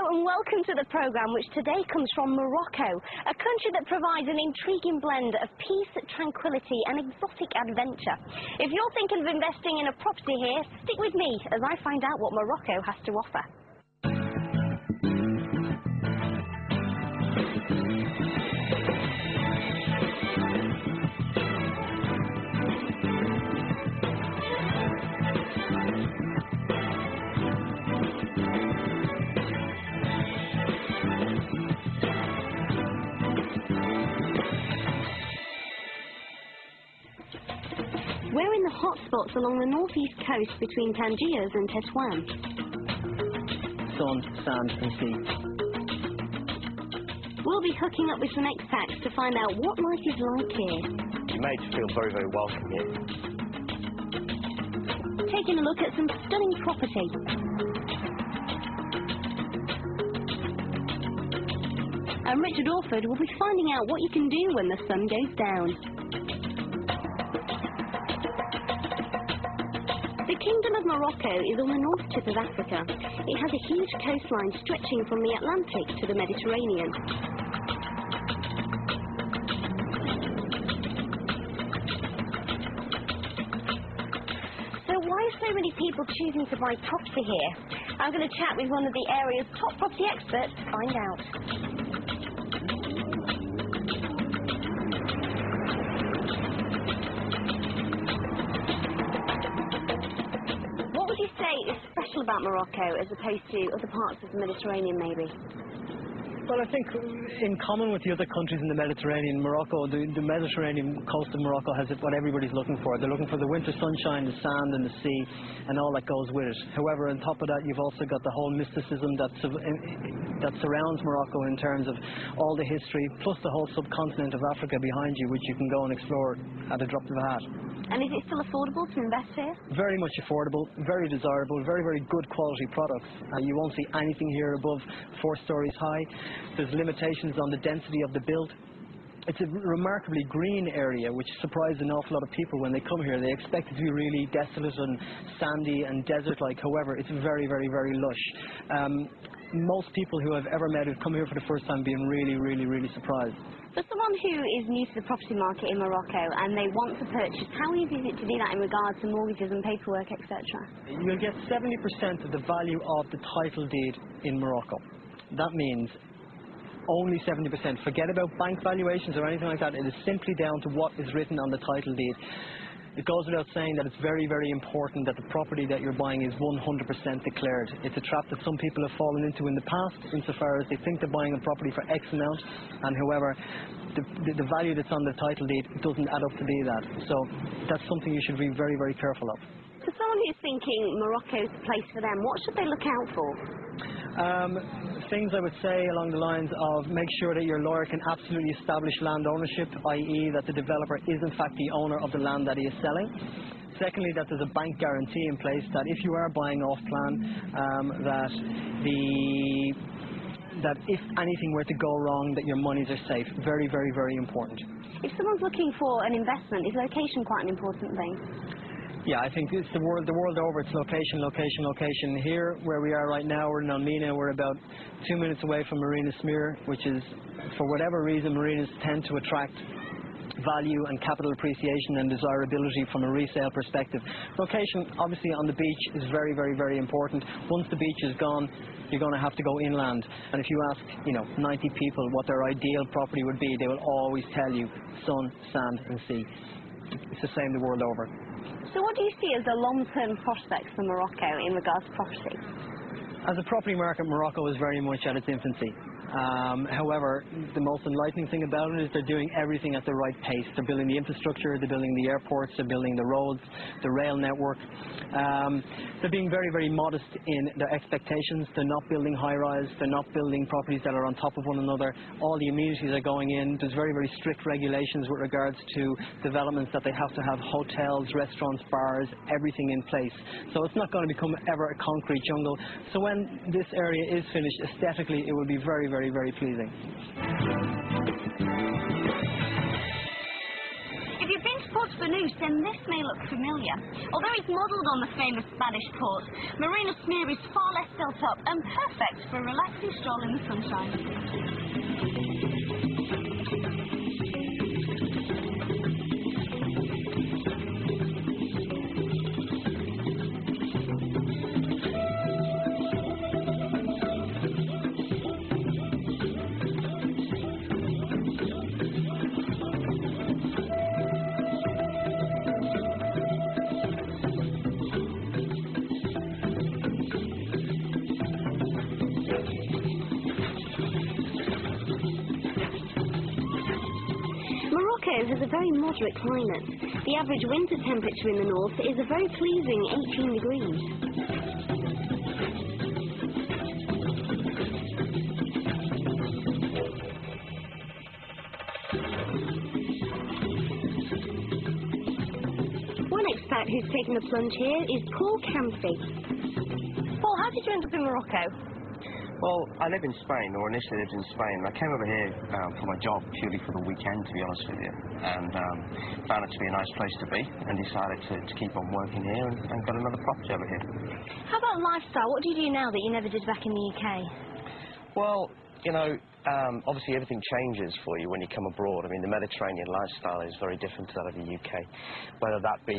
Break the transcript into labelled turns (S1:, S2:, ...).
S1: and welcome to the programme, which today comes from Morocco, a country that provides an intriguing blend of peace, tranquility and exotic adventure. If you're thinking of investing in a property here, stick with me as I find out what Morocco has to offer. We're in the hotspots along the northeast coast between Tangiers and Tetouan.
S2: Sun, sand and sea.
S1: We'll be hooking up with some expats to find out what life is like here.
S3: You're made to feel very, very welcome here.
S1: Taking a look at some stunning property. And Richard Orford will be finding out what you can do when the sun goes down. The Kingdom of Morocco is on the north tip of Africa. It has a huge coastline stretching from the Atlantic to the Mediterranean. So why are so many people choosing to buy property here? I'm going to chat with one of the area's top property experts to find out. About Morocco as opposed to other parts of the Mediterranean, maybe?
S2: Well, I think in common with the other countries in the Mediterranean, Morocco, the Mediterranean coast of Morocco has what everybody's looking for. They're looking for the winter sunshine, the sand and the sea and all that goes with it. However, on top of that, you've also got the whole mysticism that surrounds Morocco in terms of all the history, plus the whole subcontinent of Africa behind you, which you can go and explore at a drop of a hat.
S1: And is it still affordable to invest here? Very
S2: much affordable, very desirable, very, very good quality products. You won't see anything here above 4 stories high. There's limitations on the density of the build. It's a remarkably green area, which surprised an awful lot of people when they come here. They expect it to be really desolate and sandy and desert-like. However, it's very, very, very lush. Most people who I've ever met who've come here for the first time have been really, really, really surprised.
S1: For someone who is new to the property market in Morocco and they want to purchase, how easy is it to do that in regards to mortgages and paperwork, etc.?
S2: You'll get 70% of the value of the title deed in Morocco. That means only 70%. Forget about bank valuations or anything like that. It is simply down to what is written on the title deed. It goes without saying that it's very, very important that the property that you're buying is 100% declared. It's a trap that some people have fallen into in the past, insofar as they think they're buying a property for X amount, and however, the value that's on the title deed doesn't add up to be that. So that's something you should be very, very careful of.
S1: For someone who's thinking Morocco's the place for them, what should they look out for?
S2: Things I would say along the lines of make sure that your lawyer can absolutely establish land ownership, i.e. that the developer is in fact the owner of the land that he is selling. Secondly, that there's a bank guarantee in place that if you are buying off plan, that if anything were to go wrong, that your monies are safe. Very, very, very important.
S1: If someone's looking for an investment, is location quite an important thing?
S2: Yeah, I think it's the world over. It's location, location, location. Here, where we are right now, we're in Almina. We're about 2 minutes away from Marina Smir, which is, for whatever reason, marinas tend to attract value and capital appreciation and desirability from a resale perspective. Location, obviously, on the beach is very, very, very important. Once the beach is gone, you're going to have to go inland. And if you ask, 90 people what their ideal property would be, they will always tell you sun, sand and sea. It's the same the world over.
S1: So what do you see as the long-term prospects for Morocco in regards to property?
S2: As a property market, Morocco is very much at its infancy. However, the most enlightening thing about it is they're doing everything at the right pace. They're building the infrastructure, they're building the airports, they're building the roads, the rail network. They're being very, very modest in their expectations. They're not building high-rise, they're not building properties that are on top of one another. All the amenities are going in. There's very, very strict regulations with regards to developments that they have to have hotels, restaurants, bars, everything in place. So it's not going to become ever a concrete jungle. So when this area is finished, aesthetically, it will be very, very, very pleasing.
S1: If you've been to Port Banús, then this may look familiar. Although it's modelled on the famous Spanish port, Marina Smir is far less built up and perfect for a relaxing stroll in the sunshine. Morocco has a very moderate climate. The average winter temperature in the north is a very pleasing 18 degrees. One expat who's taken the plunge here is Paul Camphy. Paul, how did you end up in Morocco?
S3: Well, I live in Spain, or initially lived in Spain. I came over here for my job, purely for the weekend, to be honest with you, and found it to be a nice place to be, and decided to keep on working here and got another property over here.
S1: How about lifestyle? What do you do now that you never did back in the UK?
S3: Well, you know, obviously everything changes for you when you come abroad. I mean, the Mediterranean lifestyle is very different to that of the UK, whether that be